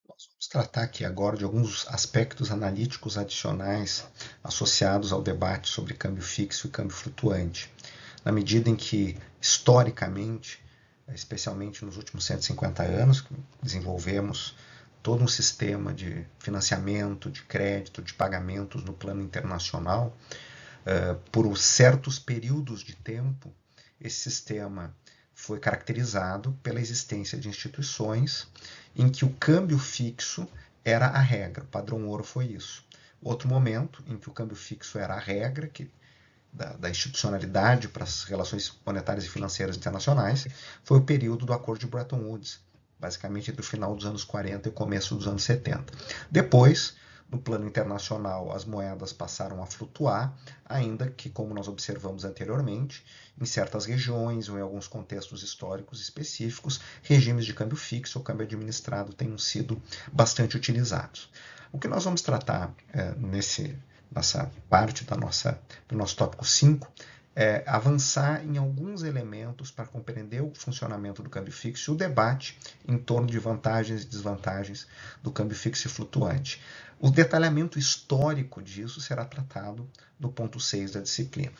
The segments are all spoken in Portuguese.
Nós vamos tratar aqui agora de alguns aspectos analíticos adicionais associados ao debate sobre câmbio fixo e câmbio flutuante, na medida em que, historicamente, especialmente nos últimos 150 anos, desenvolvemos todo um sistema de financiamento, de crédito, de pagamentos no plano internacional. Por certos períodos de tempo, esse sistema foi caracterizado pela existência de instituições em que o câmbio fixo era a regra. O padrão ouro foi isso. Outro momento em que o câmbio fixo era a regra, da institucionalidade para as relações monetárias e financeiras internacionais, foi o período do Acordo de Bretton Woods, basicamente entre o final dos anos 40 e o começo dos anos 70. Depois, no plano internacional, as moedas passaram a flutuar, ainda que, como nós observamos anteriormente, em certas regiões ou em alguns contextos históricos específicos, regimes de câmbio fixo ou câmbio administrado tenham sido bastante utilizados. O que nós vamos tratar nessa parte do nosso tópico 5 é avançar em alguns elementos para compreender o funcionamento do câmbio fixo e o debate em torno de vantagens e desvantagens do câmbio fixo e flutuante. O detalhamento histórico disso será tratado no ponto 6 da disciplina.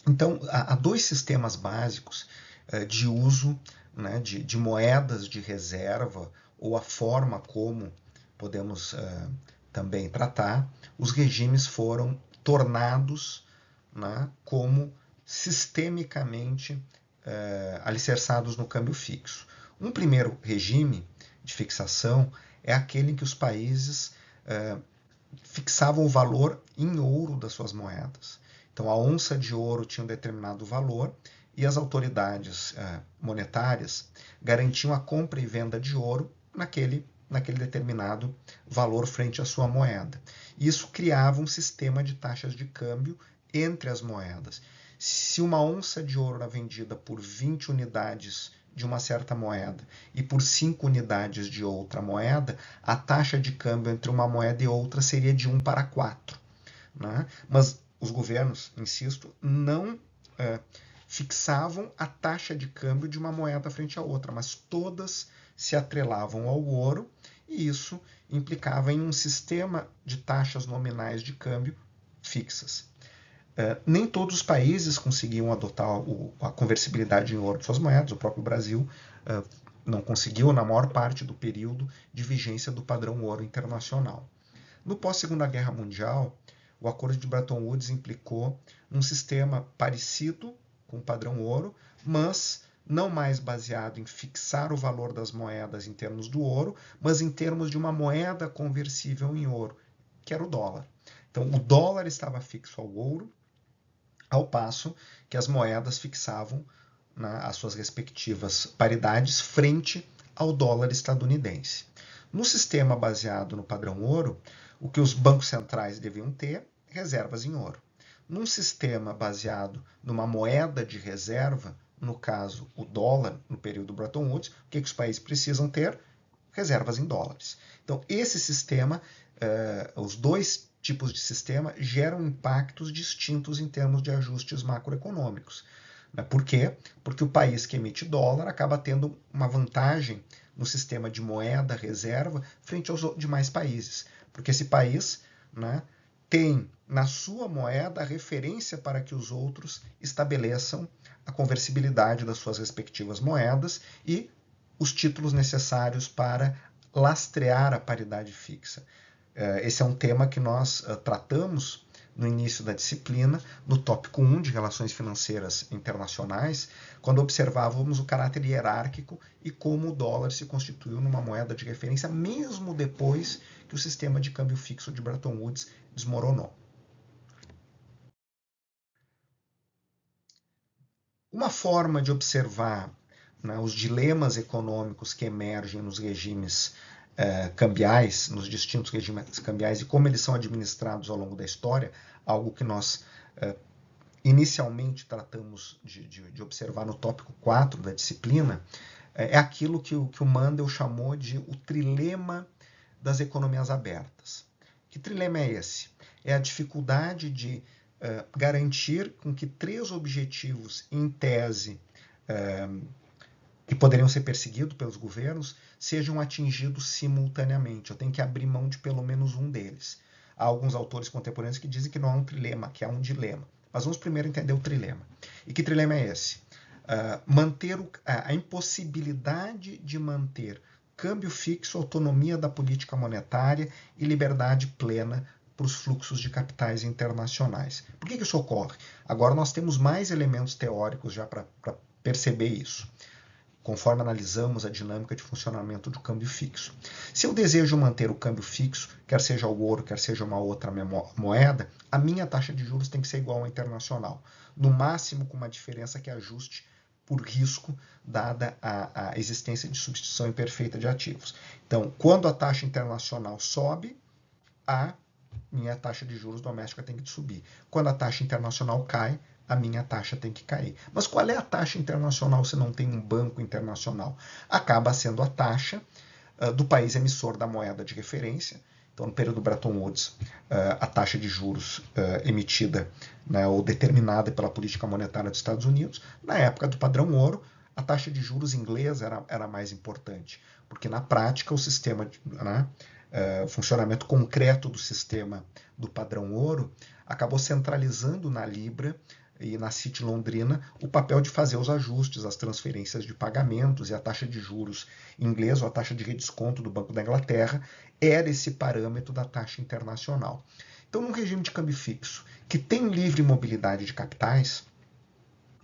Então, há dois sistemas básicos de uso, né, de moedas de reserva, ou a forma como podemos também tratar. Os regimes foram tornados, né, como sistemicamente alicerçados no câmbio fixo. Um primeiro regime de fixação é aquele em que os países fixavam o valor em ouro das suas moedas. Então, a onça de ouro tinha um determinado valor e as autoridades monetárias garantiam a compra e venda de ouro naquele determinado valor frente à sua moeda. Isso criava um sistema de taxas de câmbio entre as moedas. Se uma onça de ouro era vendida por 20 unidades de uma certa moeda e por 5 unidades de outra moeda, a taxa de câmbio entre uma moeda e outra seria de 1 para 4. Né? Mas os governos, insisto, não fixavam a taxa de câmbio de uma moeda frente à outra, mas todas se atrelavam ao ouro, e isso implicava em um sistema de taxas nominais de câmbio fixas. Nem todos os países conseguiam adotar a conversibilidade em ouro de suas moedas. O próprio Brasil não conseguiu na maior parte do período de vigência do padrão ouro internacional. No pós-Segunda Guerra Mundial, o Acordo de Bretton Woods implicou um sistema parecido com o padrão ouro, mas não mais baseado em fixar o valor das moedas em termos do ouro, mas em termos de uma moeda conversível em ouro, que era o dólar. Então, o dólar estava fixo ao ouro, ao passo que as moedas fixavam, né, as suas respectivas paridades frente ao dólar estadunidense. No sistema baseado no padrão ouro, o que os bancos centrais deviam ter? Reservas em ouro. Num sistema baseado numa moeda de reserva, no caso o dólar, no período Bretton Woods, o que os países precisam ter? Reservas em dólares. Então, esse sistema, os dois tipos de sistema geram impactos distintos em termos de ajustes macroeconômicos. Por quê? Porque o país que emite dólar acaba tendo uma vantagem no sistema de moeda reserva frente aos demais países. Porque esse país, né, tem na sua moeda a referência para que os outros estabeleçam a conversibilidade das suas respectivas moedas e os títulos necessários para lastrear a paridade fixa. Esse é um tema que nós tratamos no início da disciplina, no tópico 1 de Relações Financeiras Internacionais, quando observávamos o caráter hierárquico e como o dólar se constituiu numa moeda de referência, mesmo depois que o sistema de câmbio fixo de Bretton Woods desmoronou. Uma forma de observar, né, os dilemas econômicos que emergem nos regimes cambiais, nos distintos regimes cambiais e como eles são administrados ao longo da história, algo que nós inicialmente tratamos de observar no tópico 4 da disciplina, é aquilo que o Mandel chamou de o trilema das economias abertas. Que trilema é esse? É a dificuldade de garantir com que três objetivos, em tese, que poderiam ser perseguidos pelos governos sejam atingidos simultaneamente. Eu tenho que abrir mão de pelo menos um deles. Há alguns autores contemporâneos que dizem que não há um trilema, que há um dilema. Mas vamos primeiro entender o trilema. E que trilema é esse? Manter a impossibilidade de manter câmbio fixo, autonomia da política monetária e liberdade plena para os fluxos de capitais internacionais. Por que isso ocorre? Agora nós temos mais elementos teóricos já para perceber isso, conforme analisamos a dinâmica de funcionamento do câmbio fixo. Se eu desejo manter o câmbio fixo, quer seja o ouro, quer seja uma outra moeda, a minha taxa de juros tem que ser igual à internacional, no máximo com uma diferença que ajuste por risco, dada a existência de substituição imperfeita de ativos. Então, quando a taxa internacional sobe, a minha taxa de juros doméstica tem que subir. Quando a taxa internacional cai, a minha taxa tem que cair. Mas qual é a taxa internacional se não tem um banco internacional? Acaba sendo a taxa do país emissor da moeda de referência. Então, no período Bretton Woods, a taxa de juros emitida, né, ou determinada pela política monetária dos Estados Unidos, na época do padrão ouro, a taxa de juros inglesa era mais importante, porque na prática o sistema, o funcionamento concreto do sistema do padrão ouro acabou centralizando na Libra e na City londrina o papel de fazer os ajustes, as transferências de pagamentos, e a taxa de juros inglesa, ou a taxa de redesconto do Banco da Inglaterra, era esse parâmetro da taxa internacional. Então, num regime de câmbio fixo, que tem livre mobilidade de capitais,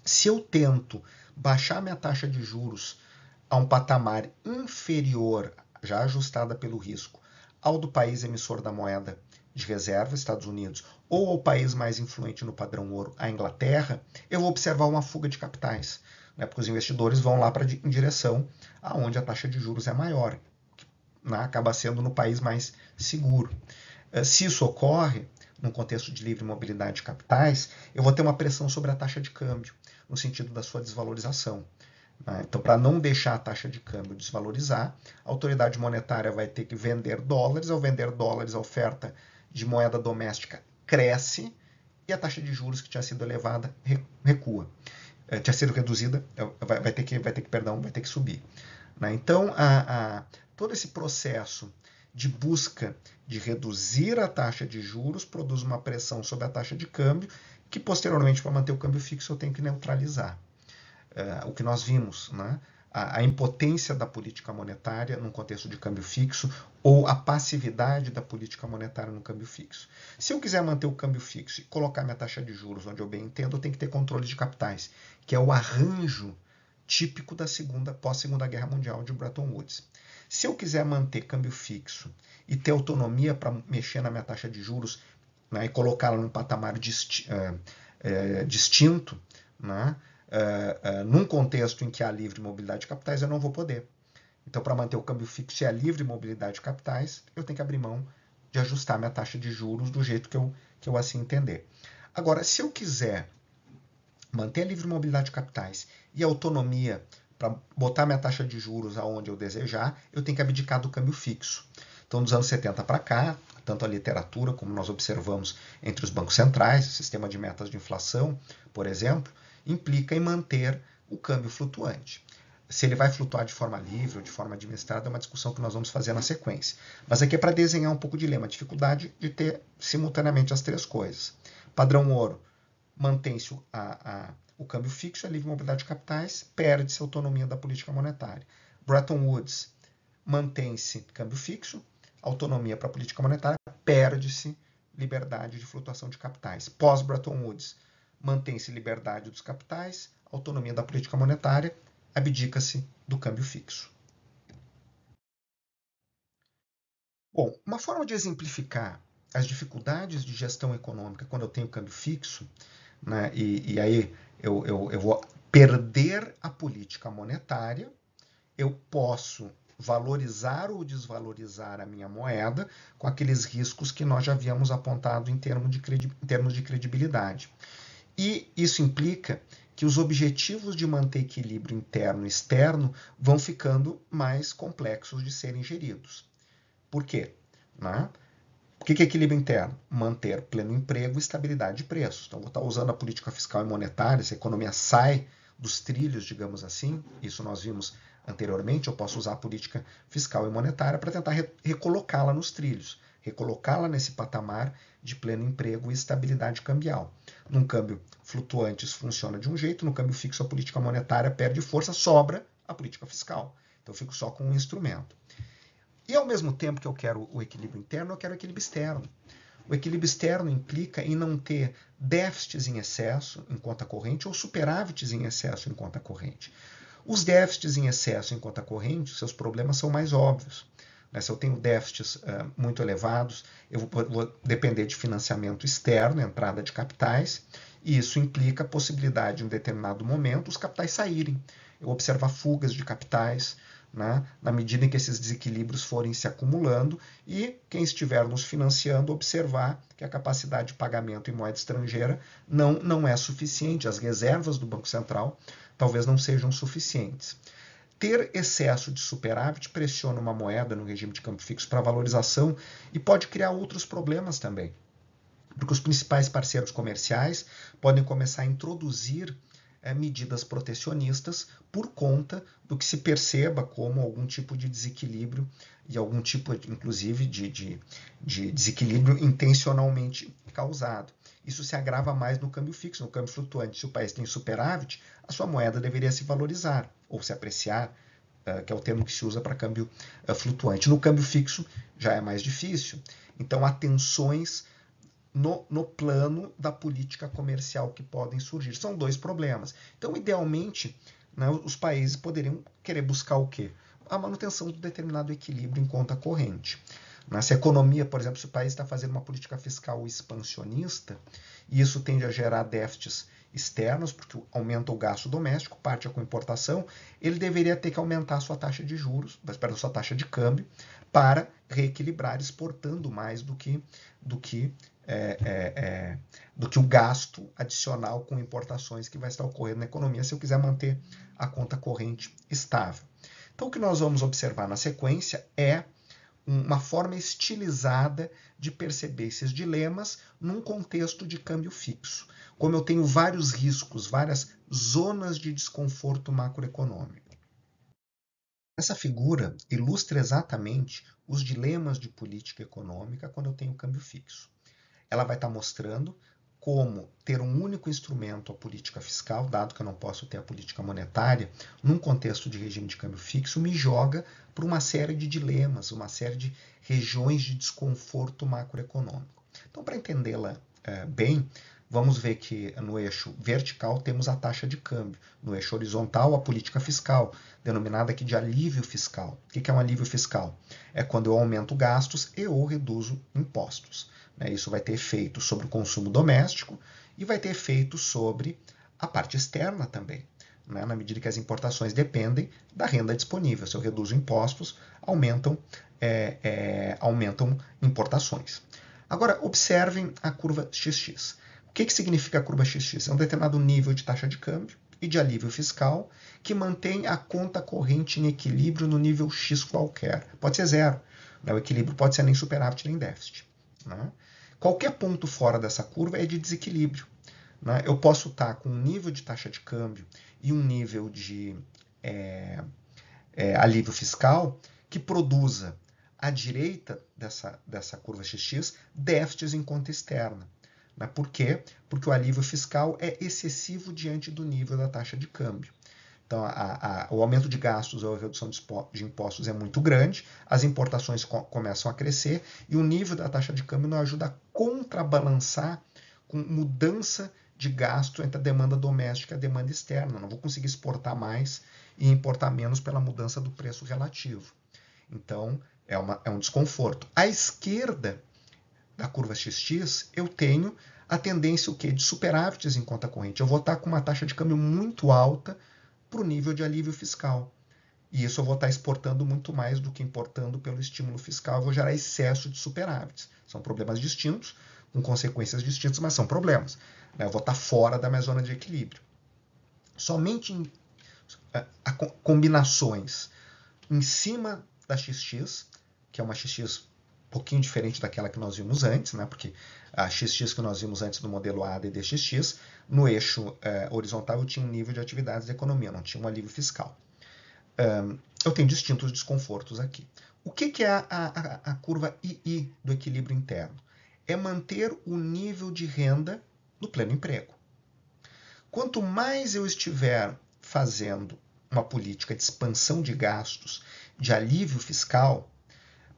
se eu tento baixar minha taxa de juros a um patamar inferior, já ajustada pelo risco, ao do país emissor da moeda de reserva, Estados Unidos, ou ao país mais influente no padrão ouro, a Inglaterra, eu vou observar uma fuga de capitais, né? Porque os investidores vão lá em direção aonde a taxa de juros é maior, né? Acaba sendo no país mais seguro. Se isso ocorre, num contexto de livre mobilidade de capitais, eu vou ter uma pressão sobre a taxa de câmbio, no sentido da sua desvalorização. Então, para não deixar a taxa de câmbio desvalorizar, a autoridade monetária vai ter que vender dólares. Ao vender dólares, a oferta de moeda doméstica cresce e a taxa de juros que tinha sido elevada recua. Tinha sido reduzida, vai ter que subir. Então, todo esse processo de busca de reduzir a taxa de juros produz uma pressão sobre a taxa de câmbio que, posteriormente, para manter o câmbio fixo, eu tenho que neutralizar. O que nós vimos, né? A impotência da política monetária num contexto de câmbio fixo, ou a passividade da política monetária no câmbio fixo. Se eu quiser manter o câmbio fixo e colocar minha taxa de juros onde eu bem entendo, eu tenho que ter controle de capitais, que é o arranjo típico da pós-Segunda Guerra Mundial de Bretton Woods. Se eu quiser manter câmbio fixo e ter autonomia para mexer na minha taxa de juros, né, e colocá-la num patamar distinto, né, num contexto em que há livre mobilidade de capitais, eu não vou poder. Então, para manter o câmbio fixo e a livre mobilidade de capitais, eu tenho que abrir mão de ajustar minha taxa de juros do jeito que eu assim entender. Agora, se eu quiser manter a livre mobilidade de capitais e a autonomia para botar minha taxa de juros aonde eu desejar, eu tenho que abdicar do câmbio fixo. Então, dos anos 70 para cá, tanto a literatura como nós observamos entre os bancos centrais, o sistema de metas de inflação, por exemplo, implica em manter o câmbio flutuante. Se ele vai flutuar de forma livre ou de forma administrada é uma discussão que nós vamos fazer na sequência. Mas aqui é para desenhar um pouco o dilema, a dificuldade de ter simultaneamente as três coisas. Padrão ouro, mantém-se o câmbio fixo, a livre mobilidade de capitais, perde-se a autonomia da política monetária. Bretton Woods, mantém-se câmbio fixo, autonomia para a política monetária, perde-se liberdade de flutuação de capitais. Pós-Bretton Woods, mantém-se liberdade dos capitais, autonomia da política monetária, abdica-se do câmbio fixo. Bom, uma forma de exemplificar as dificuldades de gestão econômica quando eu tenho câmbio fixo, né, e aí eu vou perder a política monetária, eu posso valorizar ou desvalorizar a minha moeda com aqueles riscos que nós já havíamos apontado em termos de credibilidade. E isso implica que os objetivos de manter equilíbrio interno e externo vão ficando mais complexos de serem geridos. Por quê? Né? O que é equilíbrio interno? Manter pleno emprego e estabilidade de preços. Então, vou estar usando a política fiscal e monetária, se a economia sai dos trilhos, digamos assim. Isso nós vimos anteriormente. Eu posso usar a política fiscal e monetária para tentar recolocá-la nos trilhos, recolocá-la nesse patamar de pleno emprego e estabilidade cambial. Num câmbio flutuante isso funciona de um jeito, no câmbio fixo a política monetária perde força, sobra a política fiscal. Então eu fico só com um instrumento. E ao mesmo tempo que eu quero o equilíbrio interno, eu quero o equilíbrio externo. O equilíbrio externo implica em não ter déficits em excesso em conta corrente ou superávites em excesso em conta corrente. Os déficits em excesso em conta corrente, seus problemas são mais óbvios. Se eu tenho déficits muito elevados, eu vou depender de financiamento externo, entrada de capitais, e isso implica a possibilidade, em um determinado momento, os capitais saírem. Eu observar fugas de capitais, na medida em que esses desequilíbrios forem se acumulando, e quem estiver nos financiando observar que a capacidade de pagamento em moeda estrangeira não é suficiente, as reservas do Banco Central talvez não sejam suficientes. Ter excesso de superávit pressiona uma moeda no regime de câmbio fixo para valorização e pode criar outros problemas também, porque os principais parceiros comerciais podem começar a introduzir medidas protecionistas por conta do que se perceba como algum tipo de desequilíbrio e algum tipo, inclusive, de desequilíbrio intencionalmente causado. Isso se agrava mais no câmbio fixo, no câmbio flutuante. Se o país tem superávit, a sua moeda deveria se valorizar ou se apreciar, que é o termo que se usa para câmbio flutuante. No câmbio fixo já é mais difícil. Então há tensões no plano da política comercial que podem surgir. São dois problemas. Então, idealmente, os países poderiam querer buscar o quê? A manutenção de determinado equilíbrio em conta corrente. Se a economia, por exemplo, se o país está fazendo uma política fiscal expansionista, e isso tende a gerar déficits externos, porque aumenta o gasto doméstico, parte com importação, ele deveria ter que aumentar a sua taxa de juros, a sua taxa de câmbio, para reequilibrar, exportando mais do que o gasto adicional com importações que vai estar ocorrendo na economia se eu quiser manter a conta corrente estável. Então, o que nós vamos observar na sequência é uma forma estilizada de perceber esses dilemas num contexto de câmbio fixo. Como eu tenho vários riscos, várias zonas de desconforto macroeconômico. Essa figura ilustra exatamente os dilemas de política econômica quando eu tenho câmbio fixo. Ela vai estar mostrando como ter um único instrumento, a política fiscal, dado que eu não posso ter a política monetária, num contexto de regime de câmbio fixo, me joga para uma série de dilemas, uma série de regiões de desconforto macroeconômico. Então, para entendê-la bem, vamos ver que no eixo vertical temos a taxa de câmbio, no eixo horizontal a política fiscal, denominada aqui de alívio fiscal. O que é um alívio fiscal? É quando eu aumento gastos e ou reduzo impostos. Isso vai ter efeito sobre o consumo doméstico e vai ter efeito sobre a parte externa também, na medida que as importações dependem da renda disponível. Se eu reduzo impostos, aumentam importações. Agora, observem a curva XX. O que significa a curva XX? É um determinado nível de taxa de câmbio e de alívio fiscal que mantém a conta corrente em equilíbrio no nível X qualquer. Pode ser zero. O equilíbrio pode ser nem superávit nem déficit. Qualquer ponto fora dessa curva é de desequilíbrio. Eu posso estar com um nível de taxa de câmbio e um nível de alívio fiscal que produza à direita dessa curva XX déficits em conta externa. Por quê? Porque o alívio fiscal é excessivo diante do nível da taxa de câmbio. Então, o aumento de gastos ou a redução de impostos é muito grande, as importações começam a crescer e o nível da taxa de câmbio não ajuda a contrabalançar com mudança de gasto entre a demanda doméstica e a demanda externa. Não vou conseguir exportar mais e importar menos pela mudança do preço relativo. Então, é um desconforto. À esquerda da curva XX, eu tenho a tendência de superávites em conta corrente. Eu vou estar com uma taxa de câmbio muito alta para o nível de alívio fiscal. E isso eu vou estar exportando muito mais do que importando pelo estímulo fiscal. Eu vou gerar excesso de superávites. São problemas distintos, com consequências distintas, mas são problemas. Eu vou estar fora da minha zona de equilíbrio. Somente em combinações em cima da XX, que é uma XX pouquinho diferente daquela que nós vimos antes, né? Porque a XX que nós vimos antes do modelo ADA e DXX, no eixo horizontal eu tinha um nível de atividades da economia, não tinha um alívio fiscal. Eu tenho distintos desconfortos aqui. O que é a curva II do equilíbrio interno? É manter o nível de renda no pleno emprego. Quanto mais eu estiver fazendo uma política de expansão de gastos, de alívio fiscal,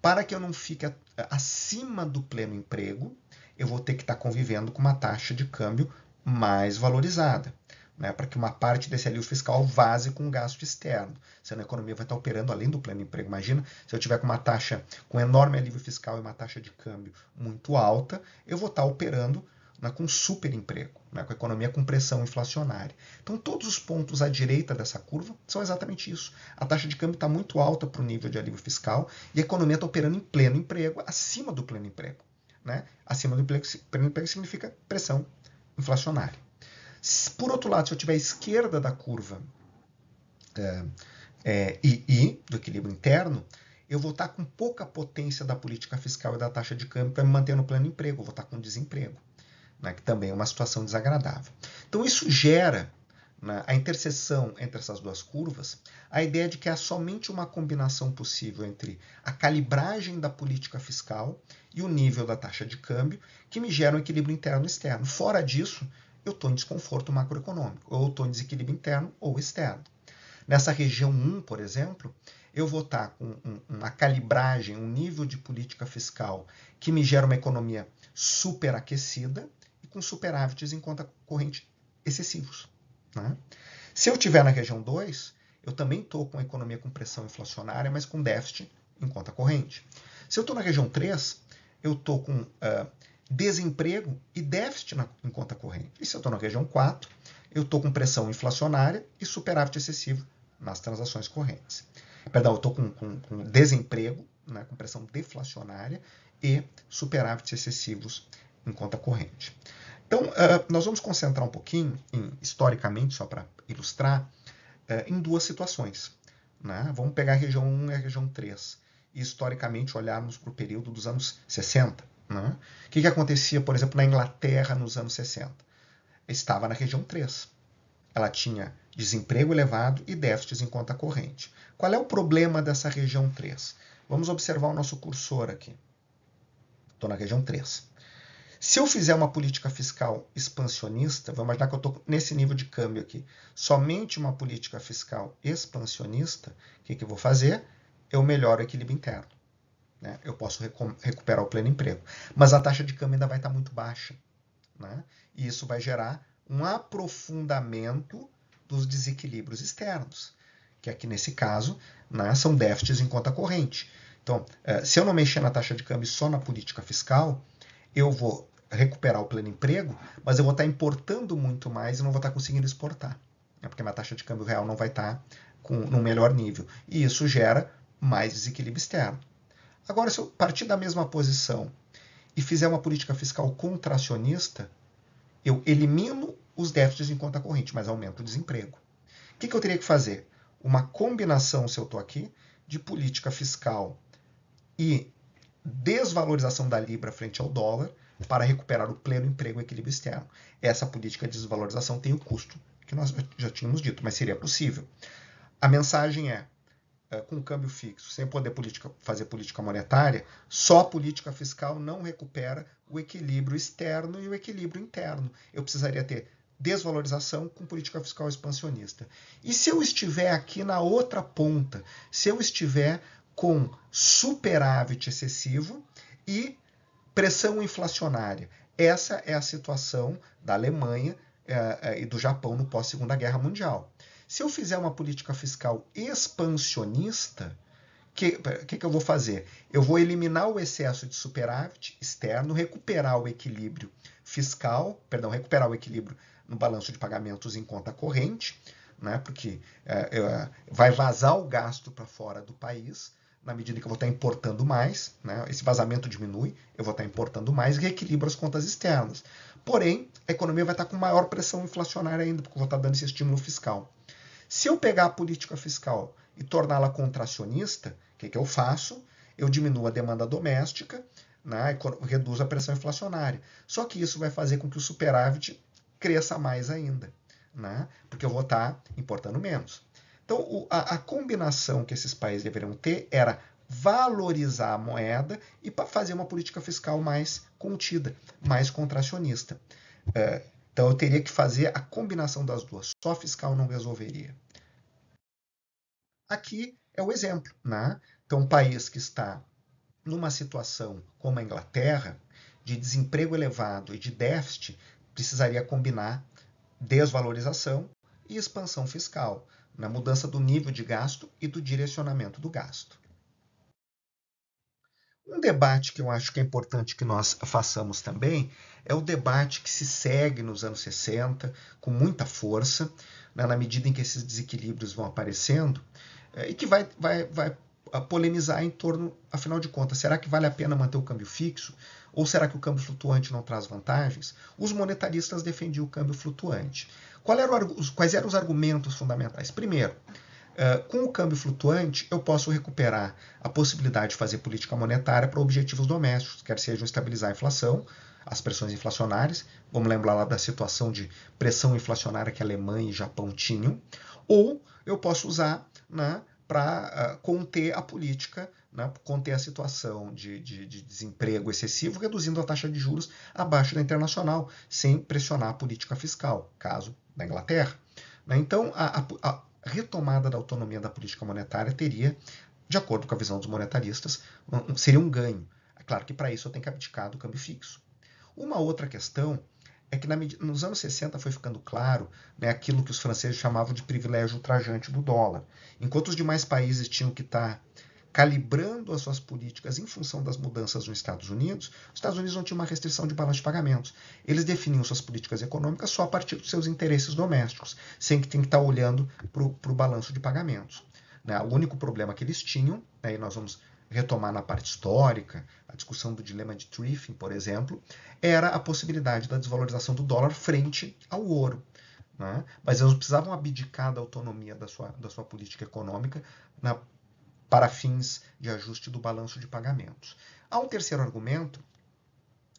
para que eu não fique acima do pleno emprego, eu vou ter que estar convivendo com uma taxa de câmbio mais valorizada, né, para que uma parte desse alívio fiscal vaze com gasto externo. Senão a economia vai estar operando além do pleno emprego. Imagina, se eu tiver com uma taxa com enorme alívio fiscal e uma taxa de câmbio muito alta, eu vou estar operando, né, com super emprego, né, com a economia com pressão inflacionária. Então todos os pontos à direita dessa curva são exatamente isso. A taxa de câmbio está muito alta para o nível de alívio fiscal e a economia está operando em pleno emprego, acima do pleno emprego. Né? Acima do pleno emprego significa pressão inflacionária. Por outro lado, se eu tiver à esquerda da curva II, do equilíbrio interno, eu vou estar com pouca potência da política fiscal e da taxa de câmbio para me manter no pleno emprego, eu vou estar com desemprego, né, que também é uma situação desagradável. Então isso gera, né, a interseção entre essas duas curvas, a ideia de que há somente uma combinação possível entre a calibragem da política fiscal e o nível da taxa de câmbio que me gera um equilíbrio interno e externo. Fora disso, eu estou em desconforto macroeconômico, ou estou em desequilíbrio interno ou externo. Nessa região 1, por exemplo, eu vou estar com uma calibragem, um nível de política fiscal que me gera uma economia superaquecida e com superávites em conta corrente excessivos. Né? Se eu estiver na região 2, eu também estou com a economia com pressão inflacionária, mas com déficit em conta corrente. Se eu estou na região 3, eu estou com desemprego e déficit em conta corrente. E se eu estou na região 4, eu estou com pressão inflacionária e superávit excessivo nas transações correntes. Perdão, eu estou com desemprego, né, com pressão deflacionária e superávites excessivos em conta corrente. Então, nós vamos concentrar um pouquinho, historicamente, só para ilustrar, em duas situações. Né? Vamos pegar a região 1 e a região 3 e, historicamente, olharmos para o período dos anos 60. Né? O que acontecia, por exemplo, na Inglaterra nos anos 60? Estava na região 3. Ela tinha desemprego elevado e déficits em conta corrente. Qual é o problema dessa região 3? Vamos observar o nosso cursor aqui. Estou na região 3. Se eu fizer uma política fiscal expansionista, vamos imaginar que eu estou nesse nível de câmbio aqui, somente uma política fiscal expansionista, o que eu vou fazer? Eu melhoro o equilíbrio interno. Né? Eu posso recuperar o pleno emprego. Mas a taxa de câmbio ainda vai estar muito baixa. Né? E isso vai gerar um aprofundamento dos desequilíbrios externos, que aqui nesse caso, né, são déficits em conta corrente. Então, se eu não mexer na taxa de câmbio só na política fiscal, eu vou recuperar o pleno emprego, mas eu vou estar importando muito mais e não vou estar conseguindo exportar, né, porque minha taxa de câmbio real não vai estar no melhor nível. E isso gera mais desequilíbrio externo. Agora, se eu partir da mesma posição e fizer uma política fiscal contracionista, eu elimino os déficits em conta corrente, mas aumento o desemprego. O que eu teria que fazer? Uma combinação, se eu estou aqui, de política fiscal e desvalorização da libra frente ao dólar para recuperar o pleno emprego e equilíbrio externo. Essa política de desvalorização tem o custo que nós já tínhamos dito, mas seria possível. A mensagem é, com câmbio fixo, sem poder fazer política monetária, só a política fiscal não recupera o equilíbrio externo e o equilíbrio interno. Eu precisaria ter desvalorização com política fiscal expansionista. E se eu estiver aqui na outra ponta, se eu estiver com superávit excessivo e pressão inflacionária? Essa é a situação da Alemanha e do Japão no pós-Segunda Guerra Mundial. Se eu fizer uma política fiscal expansionista, o que eu vou fazer? Eu vou eliminar o excesso de superávit externo, recuperar o equilíbrio fiscal, recuperar o equilíbrio no balanço de pagamentos em conta corrente, né, porque vai vazar o gasto para fora do país, na medida que eu vou estar importando mais, né, esse vazamento diminui, eu vou estar importando mais e reequilibra as contas externas. Porém, a economia vai estar com maior pressão inflacionária ainda, porque eu vou estar dando esse estímulo fiscal. Se eu pegar a política fiscal e torná-la contracionista, o que eu faço? eu diminuo a demanda doméstica, né, e reduzo a pressão inflacionária. Só que isso vai fazer com que o superávit cresça mais ainda, né, porque eu vou estar importando menos. Então, a combinação que esses países deveriam ter era valorizar a moeda e fazer uma política fiscal mais contida, mais contracionista. Então, eu teria que fazer a combinação das duas. Só fiscal não resolveria. Aqui é o exemplo, né? Então, um país que está numa situação como a Inglaterra, de desemprego elevado e de déficit, precisaria combinar desvalorização e expansão fiscal, na mudança do nível de gasto e do direcionamento do gasto. Um debate que eu acho que é importante que nós façamos também é o debate que se segue nos anos 60 com muita força, né, na medida em que esses desequilíbrios vão aparecendo, e que vai polemizar em torno, afinal de contas, será que vale a pena manter o câmbio fixo? Ou será que o câmbio flutuante não traz vantagens? Os monetaristas defendiam o câmbio flutuante. Quais eram os argumentos fundamentais? Primeiro, com o câmbio flutuante, eu posso recuperar a possibilidade de fazer política monetária para objetivos domésticos, quer sejam estabilizar a inflação, as pressões inflacionárias, vamos lembrar lá da situação de pressão inflacionária que a Alemanha e Japão tinham, ou eu posso usar, né, para conter a política, né, conter a situação de desemprego excessivo, reduzindo a taxa de juros abaixo da internacional, sem pressionar a política fiscal, caso da Inglaterra. Então, a retomada da autonomia da política monetária teria, de acordo com a visão dos monetaristas, seria um ganho. É claro que para isso eu tenho que abdicar do câmbio fixo. Uma outra questão é que nos anos 60 foi ficando claro, né, aquilo que os franceses chamavam de privilégio ultrajante do dólar. Enquanto os demais países tinham que estar calibrando as suas políticas em função das mudanças nos Estados Unidos não tinham uma restrição de balanço de pagamentos. Eles definiam suas políticas econômicas só a partir dos seus interesses domésticos, sem que tenham que estar olhando para o balanço de pagamentos. Né? O único problema que eles tinham, né, e nós vamos retomar na parte histórica, a discussão do dilema de Triffin, por exemplo, era a possibilidade da desvalorização do dólar frente ao ouro. Né? Mas eles precisavam abdicar da autonomia da sua política econômica para fins de ajuste do balanço de pagamentos. Há um terceiro argumento,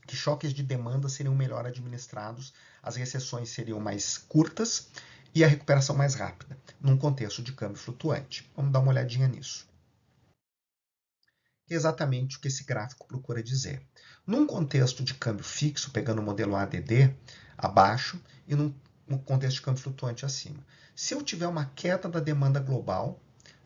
que choques de demanda seriam melhor administrados, as recessões seriam mais curtas e a recuperação mais rápida, num contexto de câmbio flutuante. Vamos dar uma olhadinha nisso. Exatamente o que esse gráfico procura dizer. Num contexto de câmbio fixo, pegando o modelo ADD abaixo e num contexto de câmbio flutuante acima. Se eu tiver uma queda da demanda global,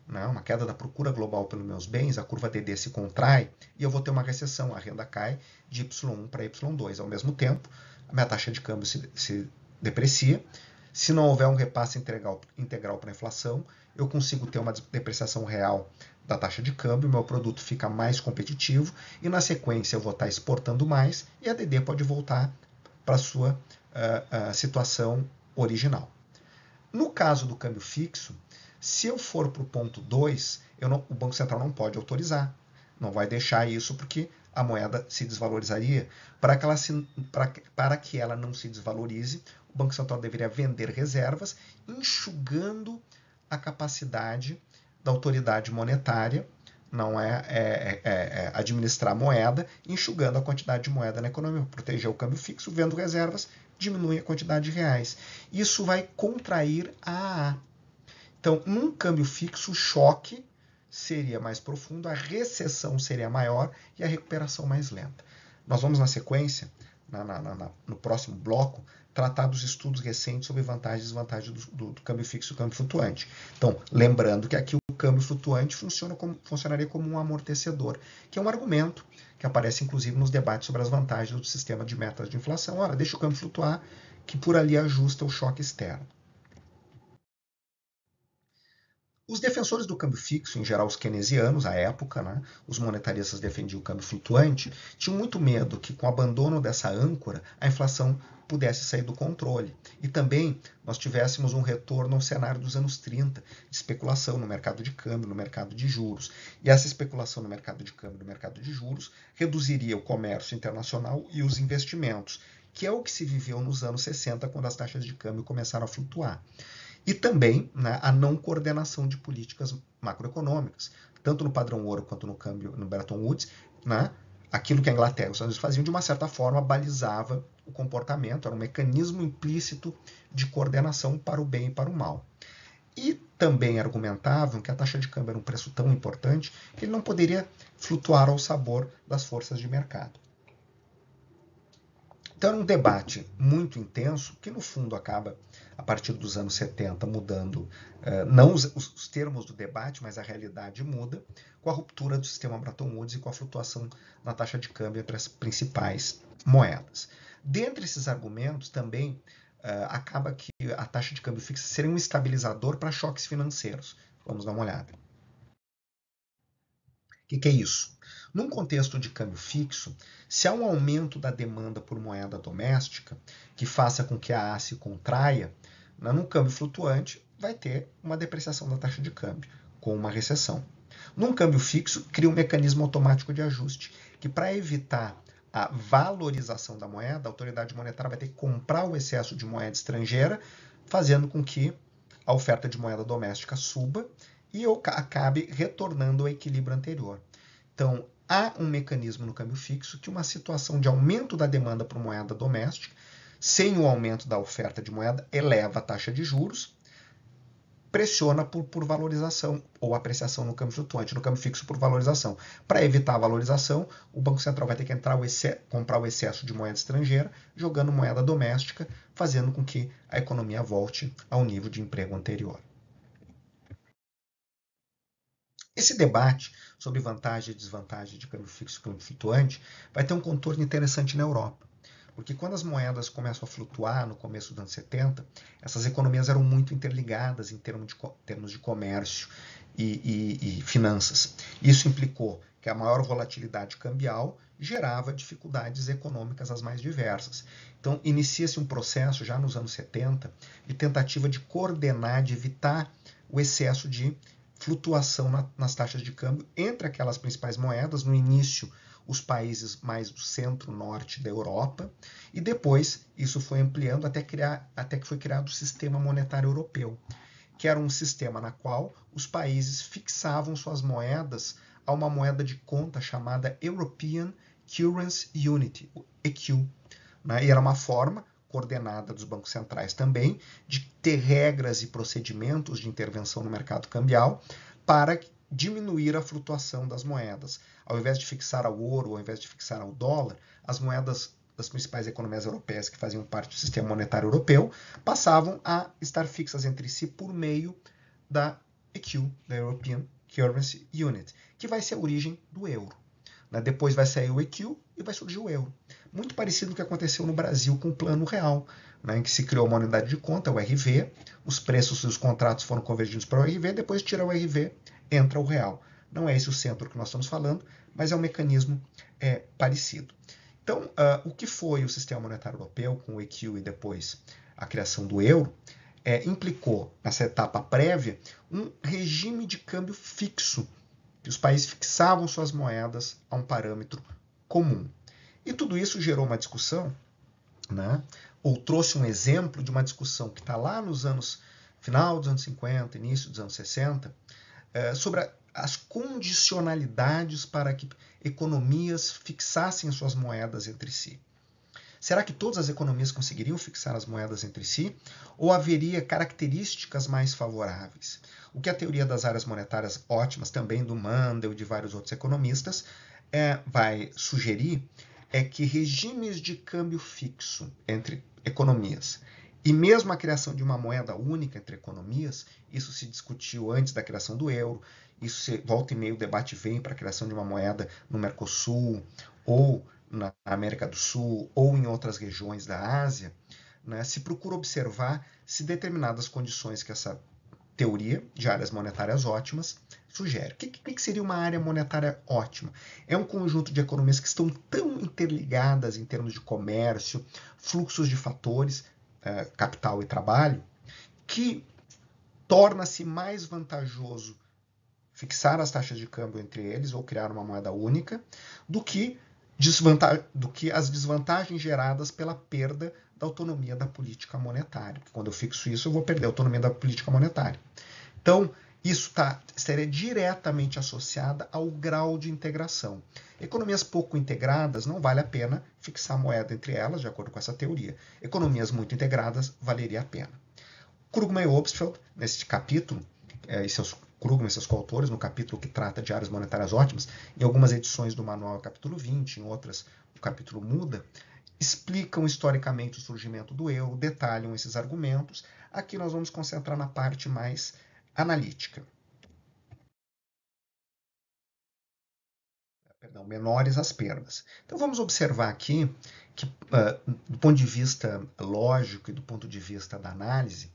uma queda da procura global pelos meus bens, a curva DD se contrai e eu vou ter uma recessão, a renda cai de Y1 para Y2. Ao mesmo tempo, a minha taxa de câmbio se deprecia. Se não houver um repasse integral para a inflação, eu consigo ter uma depreciação real da taxa de câmbio, meu produto fica mais competitivo e, na sequência, eu vou estar exportando mais e a DD pode voltar para a sua situação original. No caso do câmbio fixo, se eu for para o ponto 2, o Banco Central não pode autorizar. Não vai deixar isso porque a moeda se desvalorizaria. Para que ela não se desvalorize, o Banco Central deveria vender reservas, enxugando a capacidade da autoridade monetária, não administrar a moeda, enxugando a quantidade de moeda na economia, proteger o câmbio fixo, vendo reservas, diminui a quantidade de reais. Isso vai contrair a AA. Então, num câmbio fixo, o choque seria mais profundo, a recessão seria maior e a recuperação mais lenta. Nós vamos, na sequência, no próximo bloco, tratar dos estudos recentes sobre vantagens e desvantagens do câmbio fixo e do câmbio flutuante. Então, lembrando que aqui o câmbio flutuante funcionaria como um amortecedor, que é um argumento que aparece, inclusive, nos debates sobre as vantagens do sistema de metas de inflação. Ora, deixa o câmbio flutuar, que por ali ajusta o choque externo. Os defensores do câmbio fixo, em geral os keynesianos, à época, os monetaristas defendiam o câmbio flutuante, tinham muito medo que, com o abandono dessa âncora, a inflação pudesse sair do controle. E também nós tivéssemos um retorno ao cenário dos anos 30, de especulação no mercado de câmbio, no mercado de juros. E essa especulação no mercado de câmbio, no mercado de juros, reduziria o comércio internacional e os investimentos, que é o que se viveu nos anos 60, quando as taxas de câmbio começaram a flutuar. E também a não coordenação de políticas macroeconômicas. tanto no padrão ouro quanto no câmbio no Bretton Woods, né? Aquilo que a Inglaterra e os Estados Unidos faziam, de uma certa forma, balizava o comportamento, era um mecanismo implícito de coordenação para o bem e para o mal. E também argumentavam que a taxa de câmbio era um preço tão importante que ele não poderia flutuar ao sabor das forças de mercado. Então era um debate muito intenso que, no fundo, acaba, a partir dos anos 70, mudando, não os termos do debate, mas a realidade muda, com a ruptura do sistema Bretton Woods e com a flutuação na taxa de câmbio entre as principais moedas. Dentre esses argumentos, também acaba que a taxa de câmbio fixa seria um estabilizador para choques financeiros. Vamos dar uma olhada. O que é isso? Num contexto de câmbio fixo, se há um aumento da demanda por moeda doméstica, que faça com que a A se contraia, num câmbio flutuante vai ter uma depreciação da taxa de câmbio, com uma recessão. Num câmbio fixo, cria um mecanismo automático de ajuste, que para evitar a valorização da moeda, a autoridade monetária vai ter que comprar o excesso de moeda estrangeira, fazendo com que a oferta de moeda doméstica suba e acabe retornando ao equilíbrio anterior. Então, há um mecanismo no câmbio fixo que uma situação de aumento da demanda por moeda doméstica, sem o aumento da oferta de moeda, eleva a taxa de juros, pressiona por valorização ou apreciação no câmbio flutuante, no câmbio fixo por valorização. Para evitar a valorização, o Banco Central vai ter que comprar o excesso de moeda estrangeira, jogando moeda doméstica, fazendo com que a economia volte ao nível de emprego anterior. Esse debate sobre vantagem e desvantagem de câmbio fixo e câmbio flutuante vai ter um contorno interessante na Europa. Porque quando as moedas começam a flutuar no começo dos anos 70, essas economias eram muito interligadas em termos de comércio e finanças. Isso implicou que a maior volatilidade cambial gerava dificuldades econômicas as mais diversas. Então, inicia-se um processo já nos anos 70 de tentativa de coordenar, de evitar o excesso de flutuação nas taxas de câmbio entre aquelas principais moedas. No início, os países mais do centro-norte da Europa, e depois isso foi ampliando até que foi criado o Sistema Monetário Europeu, que era um sistema na qual os países fixavam suas moedas a uma moeda de conta chamada European Currency Unit, ECU. E era uma forma coordenada dos bancos centrais também de ter regras e procedimentos de intervenção no mercado cambial para diminuir a flutuação das moedas. Ao invés de fixar ao ouro, ao invés de fixar ao dólar, as moedas das principais economias europeias que faziam parte do sistema monetário europeu passavam a estar fixas entre si por meio da ECU, da European Currency Unit, que vai ser a origem do euro. Depois vai sair o ECU e vai surgir o euro. Muito parecido com o que aconteceu no Brasil com o Plano Real, em que se criou uma unidade de conta, o RV, os preços dos contratos foram convergidos para o RV, depois tira o RV, entra o real. Não é esse o centro que nós estamos falando, mas é um mecanismo parecido. Então, o que foi o sistema monetário europeu, com o ECU e depois a criação do euro, implicou, nessa etapa prévia, um regime de câmbio fixo, que os países fixavam suas moedas a um parâmetro comum. E tudo isso gerou uma discussão, ou trouxe um exemplo de uma discussão que está lá nos anos, final dos anos 50, início dos anos 60, sobre as condicionalidades para que economias fixassem suas moedas entre si. Será que todas as economias conseguiriam fixar as moedas entre si? Ou haveria características mais favoráveis? O que a teoria das áreas monetárias ótimas, também do Mandel e de vários outros economistas, vai sugerir é que regimes de câmbio fixo entre economias e mesmo a criação de uma moeda única entre economias, isso se discutiu antes da criação do euro, isso volta e meia o debate vem para a criação de uma moeda no Mercosul, ou na América do Sul, ou em outras regiões da Ásia, se procura observar se determinadas condições que essa teoria de áreas monetárias ótimas sugere. O que seria uma área monetária ótima? É um conjunto de economias que estão tão interligadas em termos de comércio, fluxos de fatores, capital e trabalho, que torna-se mais vantajoso fixar as taxas de câmbio entre eles ou criar uma moeda única do que as desvantagens geradas pela perda da autonomia da política monetária. Quando eu fixo isso, eu vou perder a autonomia da política monetária. Então, Isso estaria diretamente associada ao grau de integração. Economias pouco integradas, não vale a pena fixar moeda entre elas, de acordo com essa teoria. Economias muito integradas, valeria a pena. Krugman e Obstfeld, neste capítulo, Krugman e seus coautores, no capítulo que trata de áreas monetárias ótimas, em algumas edições do manual é capítulo 20, em outras o capítulo muda, explicam historicamente o surgimento do euro, detalham esses argumentos. Aqui nós vamos concentrar na parte mais analítica. Menores as perdas. Então vamos observar aqui que, do ponto de vista lógico e do ponto de vista da análise,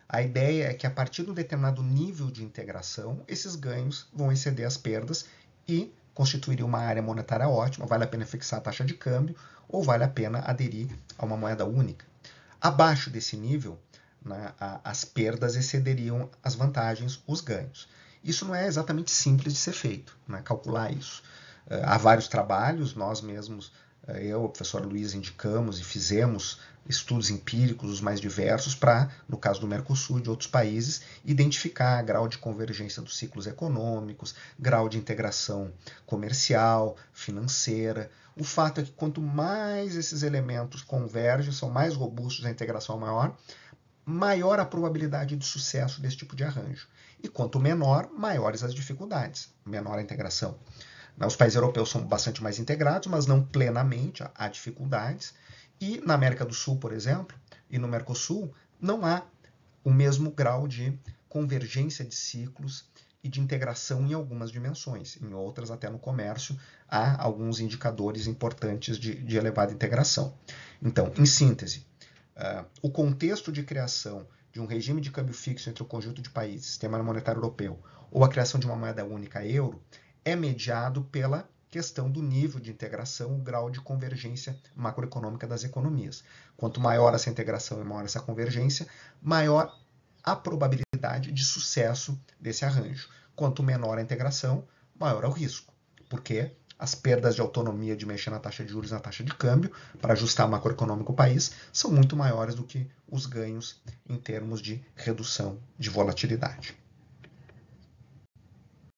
a ideia é que a partir de um determinado nível de integração, esses ganhos vão exceder as perdas e constituiria uma área monetária ótima. Vale a pena fixar a taxa de câmbio ou vale a pena aderir a uma moeda única. Abaixo desse nível, né, as perdas excederiam as vantagens, os ganhos. Isso não é exatamente simples de ser feito, né, calcular isso. Há vários trabalhos, nós mesmos, eu, a professora Luísa, indicamos e fizemos estudos empíricos, os mais diversos, para, no caso do Mercosul e de outros países, identificar grau de convergência dos ciclos econômicos, grau de integração comercial, financeira. O fato é que quanto mais esses elementos convergem, são mais robustos, a integração é maior a probabilidade de sucesso desse tipo de arranjo. E quanto menor, maiores as dificuldades, menor a integração. Os países europeus são bastante mais integrados, mas não plenamente, há dificuldades. E na América do Sul, por exemplo, e no Mercosul, não há o mesmo grau de convergência de ciclos e de integração em algumas dimensões. Em outras, até no comércio, há alguns indicadores importantes de elevada integração. Então, em síntese, o contexto de criação de um regime de câmbio fixo entre o conjunto de países, sistema monetário europeu, ou a criação de uma moeda única euro, é mediado pela questão do nível de integração, o grau de convergência macroeconômica das economias. Quanto maior essa integração e maior essa convergência, maior a probabilidade de sucesso desse arranjo. Quanto menor a integração, maior é o risco, porque as perdas de autonomia de mexer na taxa de juros e na taxa de câmbio para ajustar macroeconômico o país são muito maiores do que os ganhos em termos de redução de volatilidade.